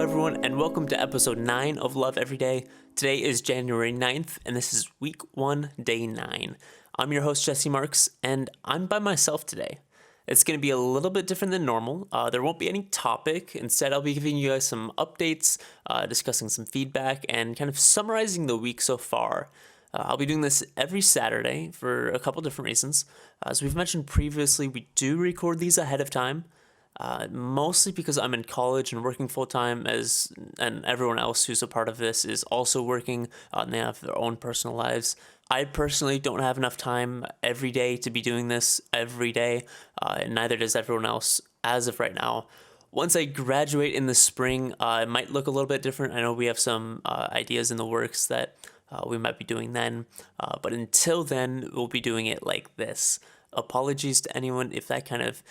everyone, and welcome to episode 9 of Love Every Day. Today is January 9th, and this is week 1, day 9. I'm your host, Jesse Marks, and I'm by myself today. It's going to be a little bit different than normal. There won't be any topic. Instead, I'll be giving you guys some updates, discussing some feedback, and kind of summarizing the week so far. I'll be doing this every Saturday for a couple different reasons. As we've mentioned previously, we do record these ahead of time. Mostly because I'm in college and working full-time, and everyone else who's a part of this is also working, and they have their own personal lives. I personally don't have enough time every day to be doing this every day, and neither does everyone else as of right now. Once I graduate in the spring, it might look a little bit different. I know we have some ideas in the works that we might be doing then, but until then, we'll be doing it like this. Apologies to anyone if that kind of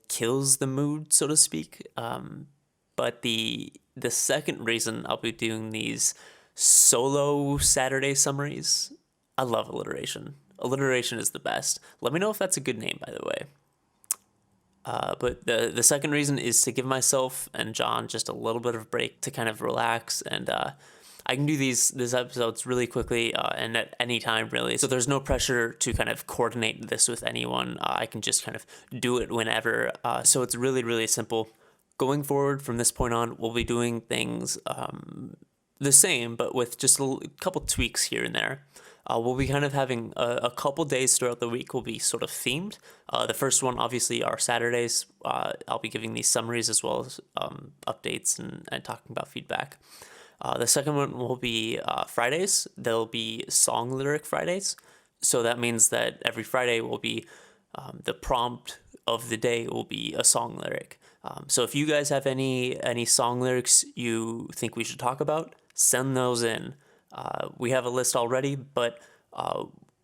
kills the mood, so to speak. But the second reason I'll be doing these solo Saturday summaries, I love alliteration. Alliteration is the best. Let me know if that's a good name, by the way. But the second reason is to give myself and John just a little bit of a break to kind of relax, and I can do these episodes really quickly and at any time, really. So there's no pressure to kind of coordinate this with anyone. I can just kind of do it whenever. So it's really, really simple. Going forward from this point on, we'll be doing things the same, but with just a couple tweaks here and there. We'll be kind of having a couple days throughout the week will be sort of themed. The first one, obviously, are Saturdays. I'll be giving these summaries as well as updates and talking about feedback. The second one will be Fridays. There'll be song lyric Fridays. So that means that every Friday will be the prompt of the day will be a song lyric. So if you guys have any song lyrics you think we should talk about, send those in. We have a list already, but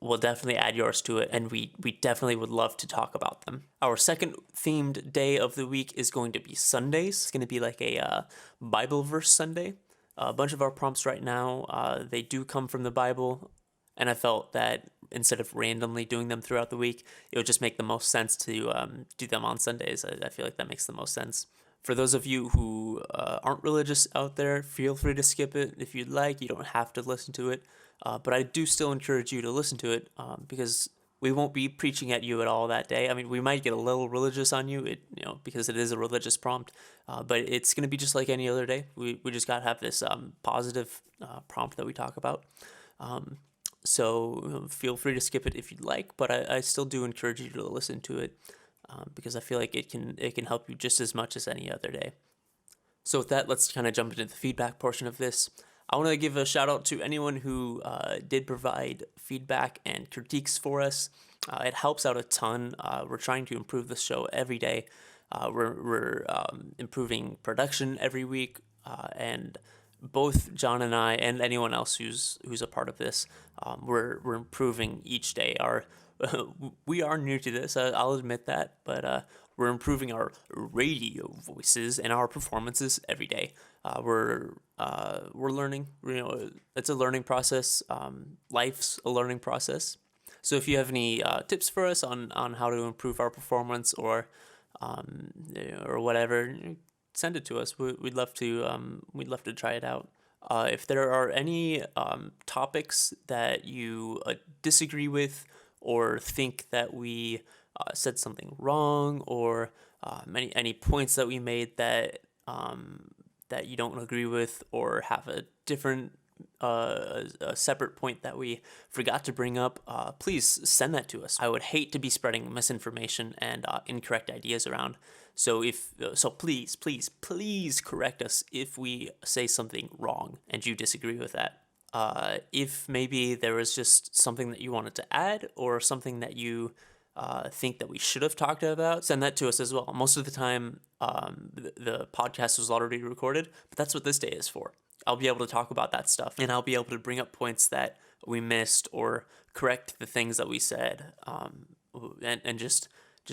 we'll definitely add yours to it, and we definitely would love to talk about them. Our second themed day of the week is going to be Sundays. It's going to be like a Bible verse Sunday. A bunch of our prompts right now, they do come from the Bible, and I felt that instead of randomly doing them throughout the week, it would just make the most sense to do them on Sundays. I feel like that makes the most sense. For those of you who aren't religious out there, feel free to skip it if you'd like. You don't have to listen to it, but I do still encourage you to listen to it because we won't be preaching at you at all that day. I mean, we might get a little religious on you, because it is a religious prompt, but it's going to be just like any other day. We just got to have this positive prompt that we talk about. So feel free to skip it if you'd like, but I still do encourage you to listen to it because I feel like it can help you just as much as any other day. So with that, let's kind of jump into the feedback portion of this. I want to give a shout out to anyone who did provide feedback and critiques for us. It helps out a ton. We're trying to improve the show every day. We're improving production every week, and both John and I and anyone else who's a part of this, we're improving each day. We are new to this, I'll admit that, but we're improving our radio voices and our performances every day. We're learning. It's a learning process. Life's a learning process. So if you have any tips for us on how to improve our performance or whatever, send it to us. We'd love to try it out. If there are any topics that you disagree with or think that we said something wrong, or any points that we made that you don't agree with, or have a different a separate point that we forgot to bring up, please send that to us. I would hate to be spreading misinformation and incorrect ideas around. So please correct us if we say something wrong and you disagree with that. If maybe there was just something that you wanted to add or something that you think that we should have talked about, send that to us as well. Most of the time, the podcast was already recorded, but that's what this day is for. I'll be able to talk about that stuff, and I'll be able to bring up points that we missed or correct the things that we said, and just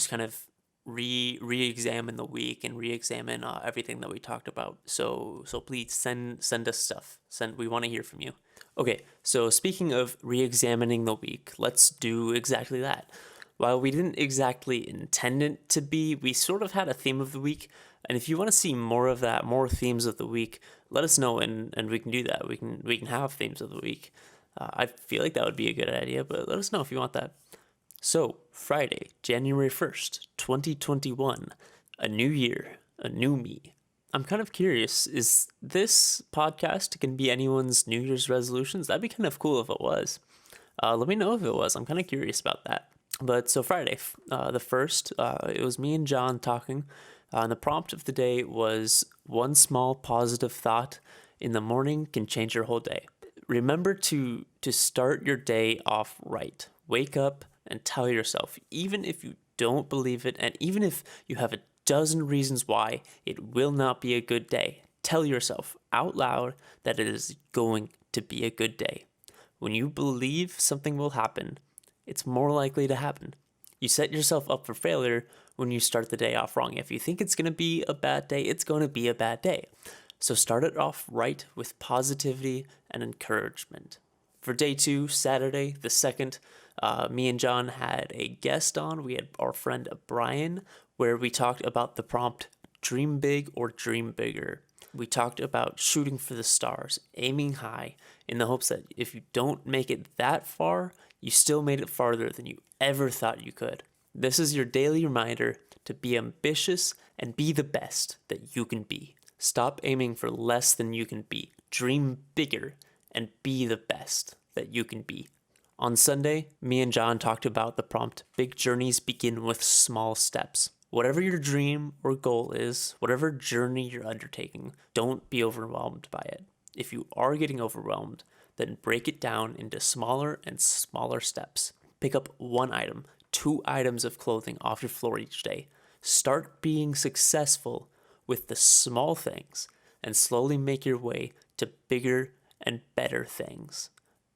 kind of re-examine the week and re-examine everything that we talked about. So please send us stuff. We want to hear from you. Okay, so speaking of re-examining the week, let's do exactly that. While we didn't exactly intend it to be, we sort of had a theme of the week. And if you want to see more of that, more themes of the week, let us know and we can do that. We can have themes of the week. I feel like that would be a good idea, but let us know if you want that. So, Friday, January 1st, 2021, a new year, a new me. I'm kind of curious, is this podcast going to be anyone's New Year's resolutions? That'd be kind of cool if it was. Let me know if it was. I'm kind of curious about that. But so Friday, the 1st, it was me and Jon talking. And the prompt of the day was one small positive thought in the morning can change your whole day. Remember to start your day off right. Wake up and tell yourself, even if you don't believe it, and even if you have a dozen reasons why it will not be a good day, tell yourself out loud that it is going to be a good day. When you believe something will happen, it's more likely to happen. You set yourself up for failure when you start the day off wrong. If you think it's going to be a bad day, it's going to be a bad day. So start it off right with positivity and encouragement. For day 2, Saturday the 2nd, me and Jon had a guest on. We had our friend Brian, where we talked about the prompt, dream big or dream bigger. We talked about shooting for the stars, aiming high, in the hopes that if you don't make it that far, you still made it farther than you ever thought you could. This is your daily reminder to be ambitious and be the best that you can be. Stop aiming for less than you can be. Dream bigger and be the best that you can be. On Sunday, me and Jon talked about the prompt, big journeys begin with small steps. Whatever your dream or goal is, whatever journey you're undertaking, don't be overwhelmed by it. If you are getting overwhelmed, then break it down into smaller and smaller steps. Pick up 1 item, 2 items of clothing off your floor each day. Start being successful with the small things and slowly make your way to bigger and better things.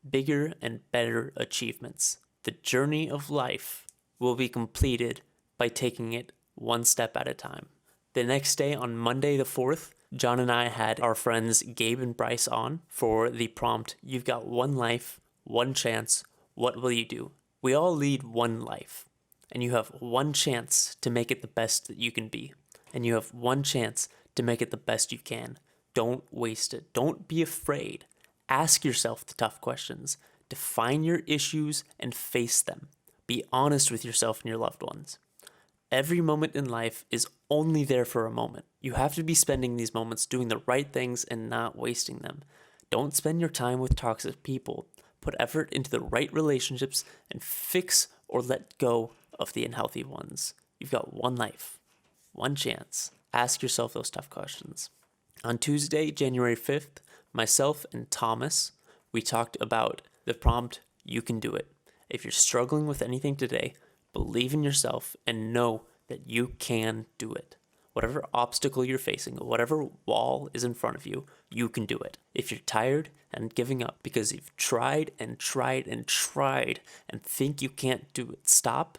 Bigger and better achievements. The journey of life will be completed by taking it 1 step at a time. The next day, on Monday the 4th, Jon and I had our friends Gabe and Bryce on for the prompt, you've got 1 life, 1 chance, what will you do? We all lead 1 life, and you have 1 chance to make it the best that you can be, and you have 1 chance to make it the best you can. Don't waste it. Don't be afraid. Ask yourself the tough questions. Define your issues and face them. Be honest with yourself and your loved ones. Every moment in life is only there for a moment. You have to be spending these moments doing the right things and not wasting them. Don't spend your time with toxic people. Put effort into the right relationships and fix or let go of the unhealthy ones. You've got 1 life, 1 chance. Ask yourself those tough questions. On Tuesday, January 5th, myself and Thomas, we talked about the prompt, you can do it. If you're struggling with anything today, believe in yourself and know that you can do it. Whatever obstacle you're facing, whatever wall is in front of you, you can do it. If you're tired and giving up because you've tried and tried and tried and think you can't do it, stop,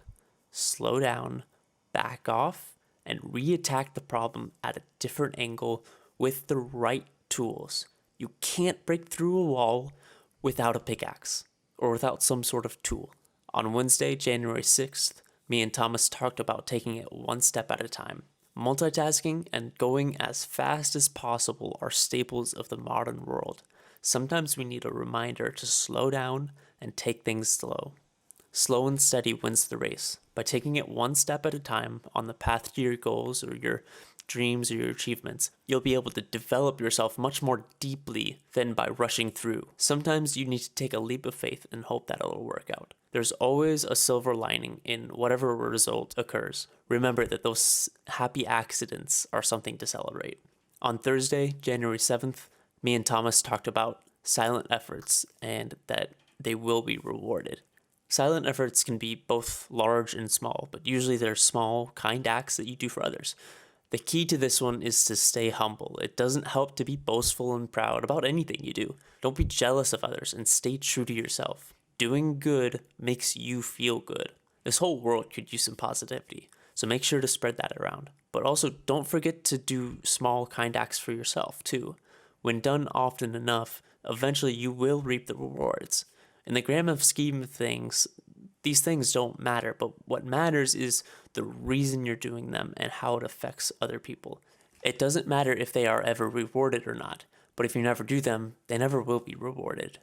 slow down, back off, and re-attack the problem at a different angle with the right tools. You can't break through a wall without a pickaxe or without some sort of tool. On Wednesday, January 6th, me and Thomas talked about taking it 1 step at a time. Multitasking and going as fast as possible are staples of the modern world. Sometimes we need a reminder to slow down and take things slow. Slow and steady wins the race. By taking it 1 step at a time on the path to your goals or your dreams or your achievements, you'll be able to develop yourself much more deeply than by rushing through. Sometimes you need to take a leap of faith and hope that it'll work out. There's always a silver lining in whatever result occurs. Remember that those happy accidents are something to celebrate. On Thursday, January 7th, me and Thomas talked about silent efforts and that they will be rewarded. Silent efforts can be both large and small, but usually they're small, kind acts that you do for others. The key to this one is to stay humble. It doesn't help to be boastful and proud about anything you do. Don't be jealous of others and stay true to yourself. Doing good makes you feel good. This whole world could use some positivity, so make sure to spread that around. But also, don't forget to do small, kind acts for yourself, too. When done often enough, eventually you will reap the rewards. In the grand scheme of things, These things don't matter, but what matters is the reason you're doing them and how it affects other people. It doesn't matter if they are ever rewarded or not, but if you never do them, they never will be rewarded.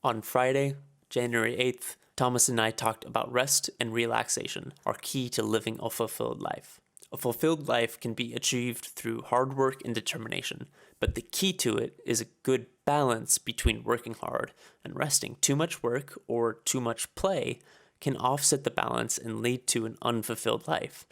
On Friday, January 8th, Thomas and I talked about rest and relaxation are key to living a fulfilled life. A fulfilled life can be achieved through hard work and determination, but the key to it is a good balance between working hard and resting. Too much work or too much play can offset the balance and lead to an unfulfilled life.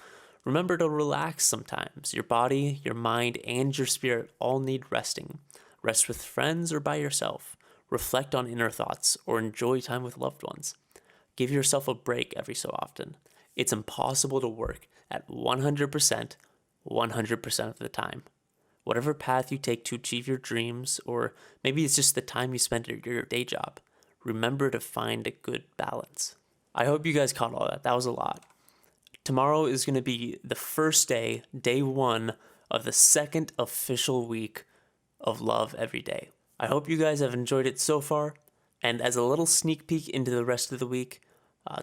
Remember to relax sometimes. Your body, your mind, and your spirit all need resting. Rest with friends or by yourself. Reflect on inner thoughts or enjoy time with loved ones. Give yourself a break every so often. It's impossible to work at 100% of the time. Whatever path you take to achieve your dreams, or maybe it's just the time you spend at your day job, remember to find a good balance. I hope you guys caught all that. That was a lot. Tomorrow is going to be the first day, day one of the second official week of Love Every Day. I hope you guys have enjoyed it so far. And as a little sneak peek into the rest of the week,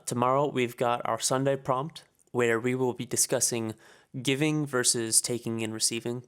tomorrow we've got our Sunday prompt where we will be discussing giving versus taking and receiving.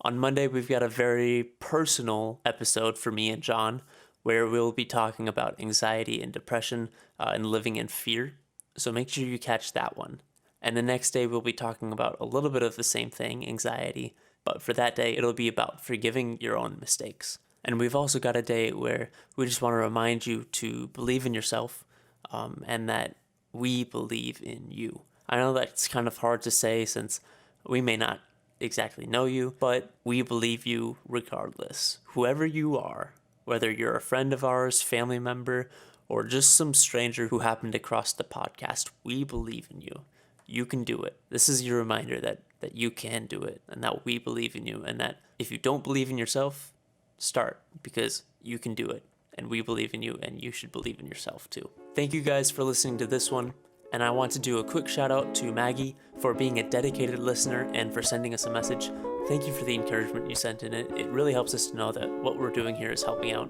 On Monday, we've got a very personal episode for me and Jon where we'll be talking about anxiety and depression and living in fear. So make sure you catch that one. And the next day, we'll be talking about a little bit of the same thing, anxiety. But for that day, it'll be about forgiving your own mistakes. And we've also got a day where we just want to remind you to believe in yourself and that we believe in you. I know that's kind of hard to say since we may not exactly know you, but we believe you regardless. Whoever you are, whether you're a friend of ours, family member, or just some stranger who happened to cross the podcast, we believe in you. You can do it. This is your reminder that you can do it and that we believe in you, and that if you don't believe in yourself, start, because you can do it and we believe in you, and you should believe in yourself too. Thank you guys for listening to this one. And I want to do a quick shout out to Maggie for being a dedicated listener and for sending us a message. Thank you for the encouragement you sent in it. It really helps us to know that what we're doing here is helping out,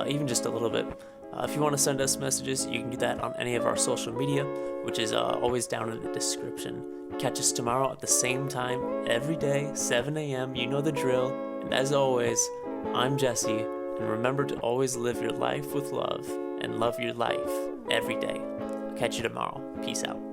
even just a little bit. If you want to send us messages, you can do that on any of our social media, which is always down in the description. Catch us tomorrow at the same time, every day, 7 a.m. You know the drill. And as always, I'm Jesse, and remember to always live your life with love and love your life every day. Catch you tomorrow. Peace out.